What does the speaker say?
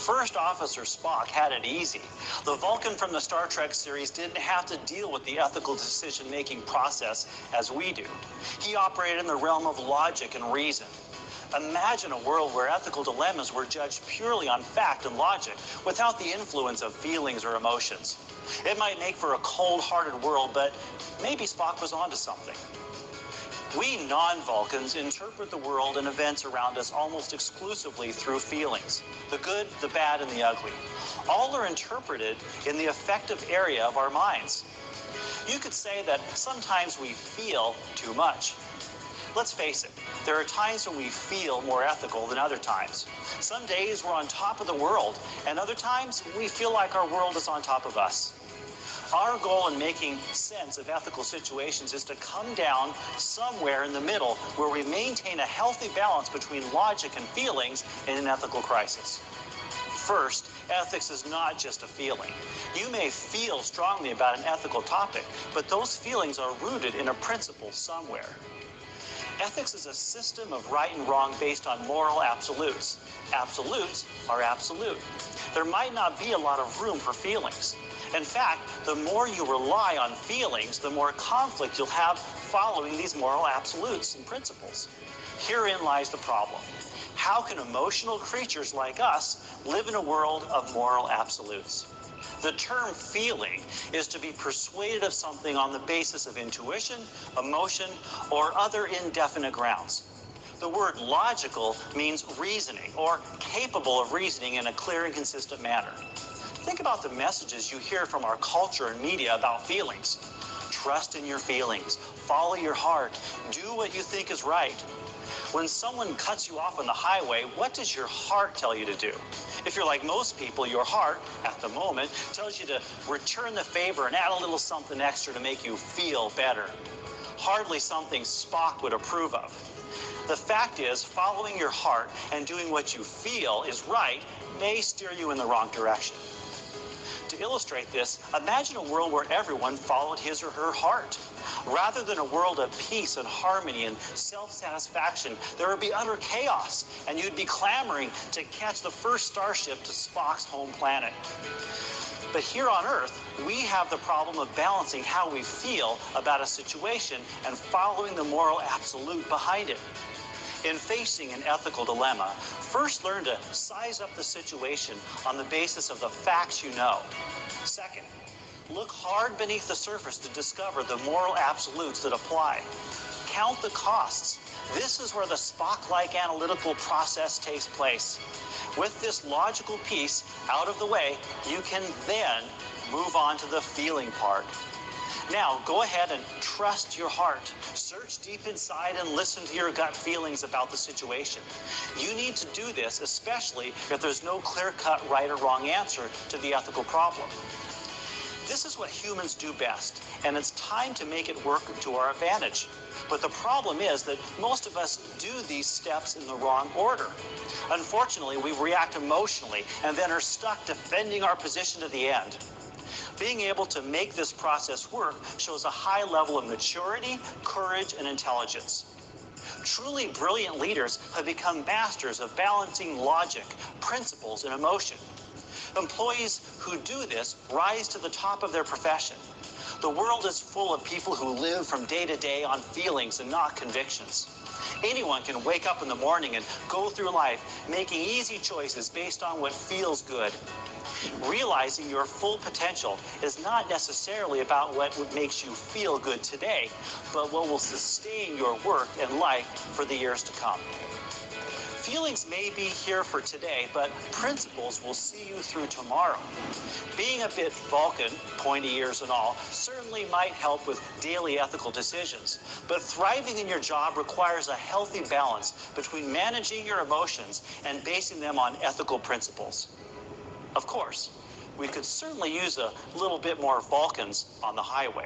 First Officer Spock had it easy. The Vulcan from the Star Trek series didn't have to deal with the ethical decision-making process as we do. He operated in the realm of logic and reason. Imagine a world where ethical dilemmas were judged purely on fact and logic, without the influence of feelings or emotions. It might make for a cold-hearted world, but maybe Spock was onto something. We non-Vulcans interpret the world and events around us almost exclusively through feelings. The good, the bad, and the ugly. All are interpreted in the affective area of our minds. You could say that sometimes we feel too much. Let's face it, there are times when we feel more ethical than other times. Some days we're on top of the world, and other times we feel like our world is on top of us. Our goal in making sense of ethical situations is to come down somewhere in the middle where we maintain a healthy balance between logic and feelings in an ethical crisis. First, ethics is not just a feeling. You may feel strongly about an ethical topic, but those feelings are rooted in a principle somewhere. Ethics is a system of right and wrong based on moral absolutes. Absolutes are absolute. There might not be a lot of room for feelings. In fact, the more you rely on feelings, the more conflict you'll have following these moral absolutes and principles. Herein lies the problem. How can emotional creatures like us live in a world of moral absolutes? The term feeling is to be persuaded of something on the basis of intuition, emotion, or other indefinite grounds. The word logical means reasoning, or capable of reasoning in a clear and consistent manner. Think about the messages you hear from our culture and media about feelings. Trust in your feelings. Follow your heart. Do what you think is right. When someone cuts you off on the highway, what does your heart tell you to do? If you're like most people, your heart, at the moment, tells you to return the favor and add a little something extra to make you feel better. Hardly something Spock would approve of. The fact is, following your heart and doing what you feel is right may steer you in the wrong direction. To illustrate this, imagine a world where everyone followed his or her heart. Rather than a world of peace and harmony and self-satisfaction, there would be utter chaos, and you'd be clamoring to catch the first starship to Spock's home planet. But here on Earth, we have the problem of balancing how we feel about a situation and following the moral absolute behind it. In facing an ethical dilemma, first learn to size up the situation on the basis of the facts you know. Second, look hard beneath the surface to discover the moral absolutes that apply. Count the costs. This is where the Spock-like analytical process takes place. With this logical piece out of the way, you can then move on to the feeling part. Now, go ahead and trust your heart. Search deep inside and listen to your gut feelings about the situation. You need to do this, especially if there's no clear-cut right or wrong answer to the ethical problem. This is what humans do best, and it's time to make it work to our advantage. But the problem is that most of us do these steps in the wrong order. Unfortunately, we react emotionally and then are stuck defending our position to the end. Being able to make this process work shows a high level of maturity, courage, and intelligence. Truly brilliant leaders have become masters of balancing logic, principles, and emotion. Employees who do this rise to the top of their profession. The world is full of people who live from day to day on feelings and not convictions. Anyone can wake up in the morning and go through life making easy choices based on what feels good. Realizing your full potential is not necessarily about what makes you feel good today, but what will sustain your work and life for the years to come. Feelings may be here for today, but principles will see you through tomorrow. Being a bit Vulcan, pointy ears and all, certainly might help with daily ethical decisions, but thriving in your job requires a healthy balance between managing your emotions and basing them on ethical principles. Of course, we could certainly use a little bit more Vulcans on the highway.